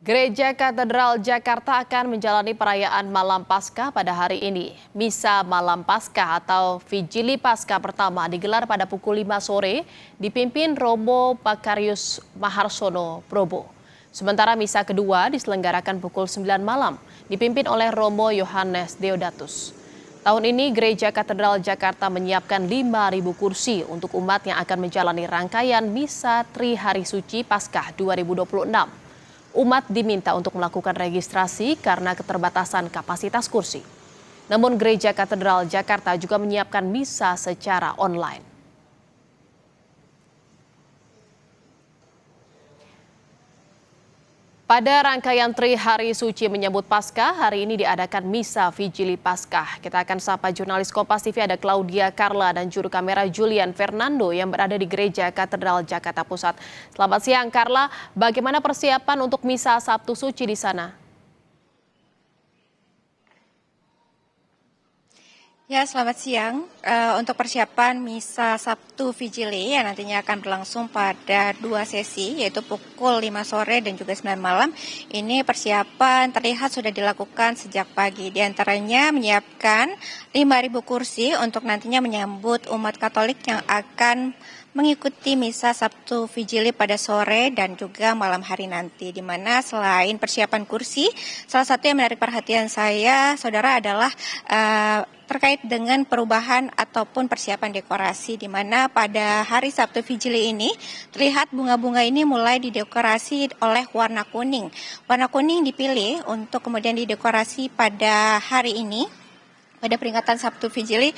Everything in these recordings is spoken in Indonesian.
Gereja Katedral Jakarta akan menjalani perayaan Malam Paskah pada hari ini. Misa Malam Paskah atau Vigili Paskah pertama digelar pada pukul 5 sore dipimpin Romo Pakarius Maharsono Probo. Sementara misa kedua diselenggarakan pukul 9 malam dipimpin oleh Romo Yohanes Deodatus. Tahun ini Gereja Katedral Jakarta menyiapkan 5.000 kursi untuk umat yang akan menjalani rangkaian Misa Tri Hari Suci Paskah 2026. Umat diminta untuk melakukan registrasi karena keterbatasan kapasitas kursi. Namun Gereja Katedral Jakarta juga menyiapkan misa secara online. Pada rangkaian Tri Hari Suci menyambut Paskah, hari ini diadakan Misa Vigili Paskah. Kita akan sapa jurnalis Kompas TV ada Claudia Carla dan juru kamera Julian Fernando yang berada di Gereja Katedral Jakarta Pusat. Selamat siang Carla, bagaimana persiapan untuk Misa Sabtu Suci di sana? Ya, selamat siang. Untuk persiapan Misa Sabtu Vigili yang nantinya akan berlangsung pada 2 sesi, yaitu pukul 5 sore dan juga 9 malam. Ini persiapan terlihat sudah dilakukan sejak pagi. Di antaranya menyiapkan 5.000 kursi untuk nantinya menyambut umat Katolik yang akan mengikuti Misa Sabtu Vigili pada sore dan juga malam hari nanti. Di mana selain persiapan kursi, salah satu yang menarik perhatian saya, saudara, adalah terkait dengan perubahan ataupun persiapan dekorasi, di mana pada hari Sabtu Vigili ini terlihat bunga-bunga ini mulai didekorasi oleh warna kuning. Warna kuning dipilih untuk kemudian didekorasi pada hari ini, pada peringatan Sabtu Vigili,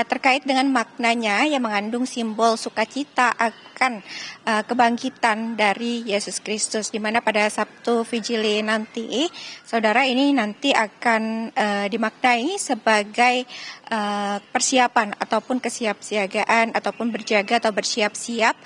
terkait dengan maknanya yang mengandung simbol sukacita akan kebangkitan dari Yesus Kristus, di mana pada Sabtu Vigili nanti, saudara, ini nanti akan dimaknai sebagai persiapan ataupun kesiapsiagaan ataupun berjaga atau bersiap-siap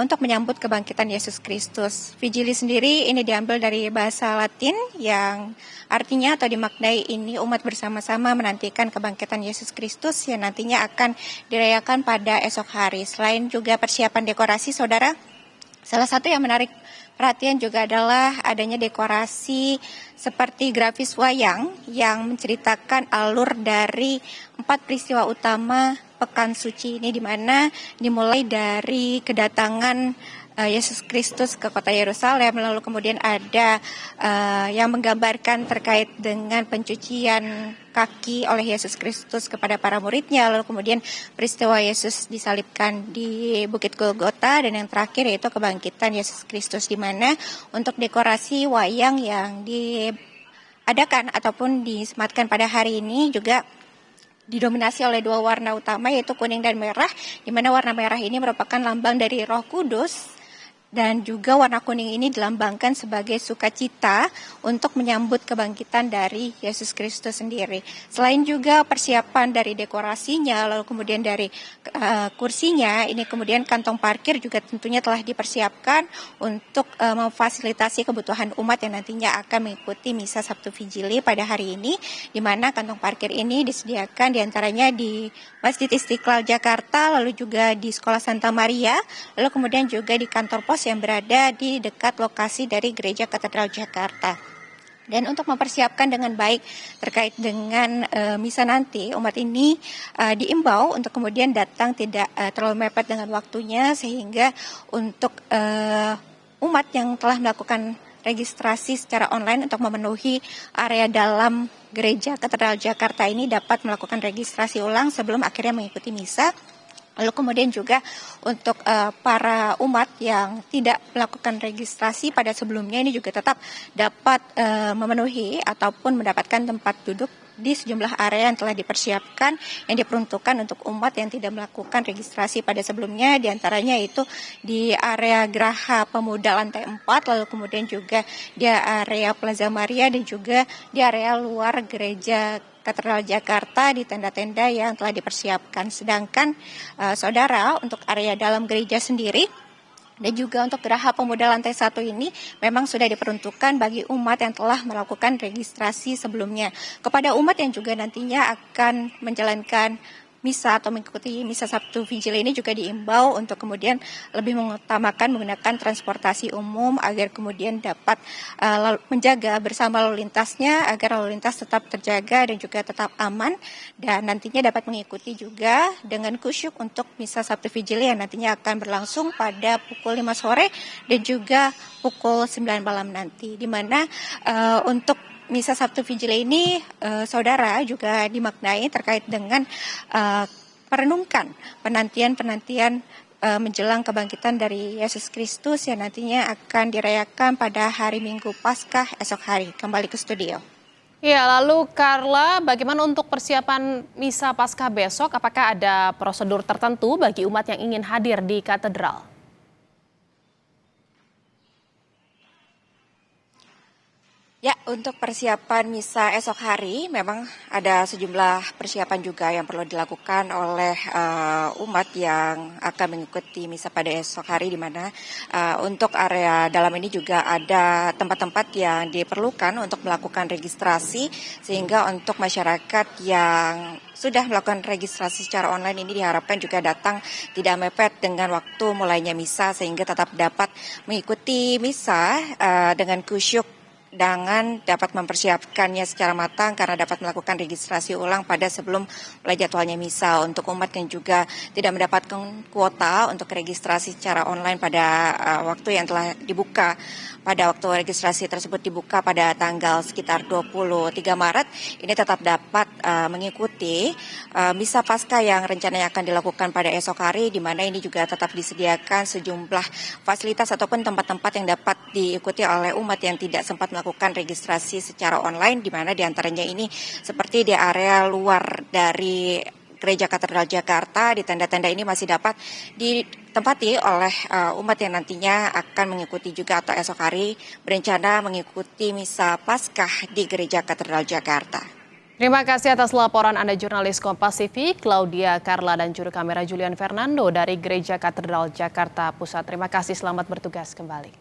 untuk menyambut kebangkitan Yesus Kristus. Vigili sendiri ini diambil dari bahasa Latin yang artinya atau dimaknai ini umat bersama-sama menantikan kebangkitan Yesus Kristus yang nantinya akan dirayakan pada esok hari. Selain juga persiapan dekorasi, saudara, salah satu yang menarik perhatian juga adalah adanya dekorasi seperti grafis wayang yang menceritakan alur dari 4 peristiwa utama Pekan Suci ini, di mana dimulai dari kedatangan Yesus Kristus ke kota Yerusalem, lalu kemudian ada yang menggambarkan terkait dengan pencucian kaki oleh Yesus Kristus kepada para muridnya, lalu kemudian peristiwa Yesus disalibkan di Bukit Golgota, dan yang terakhir yaitu kebangkitan Yesus Kristus, di mana untuk dekorasi wayang yang diadakan ataupun disematkan pada hari ini juga didominasi oleh 2 warna utama, yaitu kuning dan merah, di mana warna merah ini merupakan lambang dari Roh Kudus, dan juga warna kuning ini dilambangkan sebagai sukacita untuk menyambut kebangkitan dari Yesus Kristus sendiri. Selain juga persiapan dari dekorasinya, lalu kemudian dari kursinya, ini kemudian kantong parkir juga tentunya telah dipersiapkan untuk memfasilitasi kebutuhan umat yang nantinya akan mengikuti Misa Sabtu Vigili pada hari ini, di mana kantong parkir ini disediakan diantaranya di Masjid Istiqlal Jakarta, lalu juga di Sekolah Santa Maria, lalu kemudian juga di kantor pos yang berada di dekat lokasi dari Gereja Katedral Jakarta. Dan untuk mempersiapkan dengan baik terkait dengan misa nanti, umat ini diimbau untuk kemudian datang tidak terlalu mepet dengan waktunya, sehingga untuk umat yang telah melakukan registrasi secara online untuk memenuhi area dalam Gereja Katedral Jakarta ini dapat melakukan registrasi ulang sebelum akhirnya mengikuti misa. Lalu kemudian juga untuk para umat yang tidak melakukan registrasi pada sebelumnya ini juga tetap dapat memenuhi ataupun mendapatkan tempat duduk di sejumlah area yang telah dipersiapkan yang diperuntukkan untuk umat yang tidak melakukan registrasi pada sebelumnya, diantaranya itu di area Geraha Pemuda lantai 4, lalu kemudian juga di area Plaza Maria, dan juga di area luar Gereja Katedral Jakarta di tenda-tenda yang telah dipersiapkan. Sedangkan saudara, untuk area dalam gereja sendiri dan juga untuk Geraha Pemuda lantai 1 ini memang sudah diperuntukkan bagi umat yang telah melakukan registrasi sebelumnya. Kepada umat yang juga nantinya akan menjalankan misa atau mengikuti misa Sabtu Vigil ini juga diimbau untuk kemudian lebih mengutamakan menggunakan transportasi umum agar kemudian dapat menjaga bersama lalu lintasnya agar lalu lintas tetap terjaga dan juga tetap aman, dan nantinya dapat mengikuti juga dengan kusyuk untuk misa Sabtu Vigil yang nantinya akan berlangsung pada pukul 5 sore dan juga pukul 9 malam nanti, di mana untuk misa Sabtu Vigil ini saudara juga dimaknai terkait dengan merenungkan penantian-penantian menjelang kebangkitan dari Yesus Kristus yang nantinya akan dirayakan pada hari Minggu Paskah esok hari. Kembali ke studio. Ya, lalu Carla, bagaimana untuk persiapan misa Paskah besok? Apakah ada prosedur tertentu bagi umat yang ingin hadir di katedral? Ya, untuk persiapan misa esok hari memang ada sejumlah persiapan juga yang perlu dilakukan oleh umat yang akan mengikuti misa pada esok hari, di mana untuk area dalam ini juga ada tempat-tempat yang diperlukan untuk melakukan registrasi, sehingga untuk masyarakat yang sudah melakukan registrasi secara online ini diharapkan juga datang tidak mepet dengan waktu mulainya misa, sehingga tetap dapat mengikuti misa dengan kusyuk dengan dapat mempersiapkannya secara matang karena dapat melakukan registrasi ulang pada sebelum mulai jadwalnya misa. Untuk umat yang juga tidak mendapatkan kuota untuk registrasi secara online pada waktu yang telah dibuka, pada waktu registrasi tersebut dibuka pada tanggal sekitar 23 Maret, ini tetap dapat mengikuti misa Paskah yang rencananya akan dilakukan pada esok hari, di mana ini juga tetap disediakan sejumlah fasilitas ataupun tempat-tempat yang dapat diikuti oleh umat yang tidak sempat melakukan registrasi secara online, di mana diantaranya ini seperti di area luar dari Gereja Katedral Jakarta. Di tenda-tenda ini masih dapat ditempati oleh umat yang nantinya akan mengikuti juga atau esok hari berencana mengikuti misa Paskah di Gereja Katedral Jakarta. Terima kasih atas laporan Anda jurnalis Kompas TV, Claudia Carla dan juru kamera Julian Fernando dari Gereja Katedral Jakarta Pusat. Terima kasih, selamat bertugas kembali.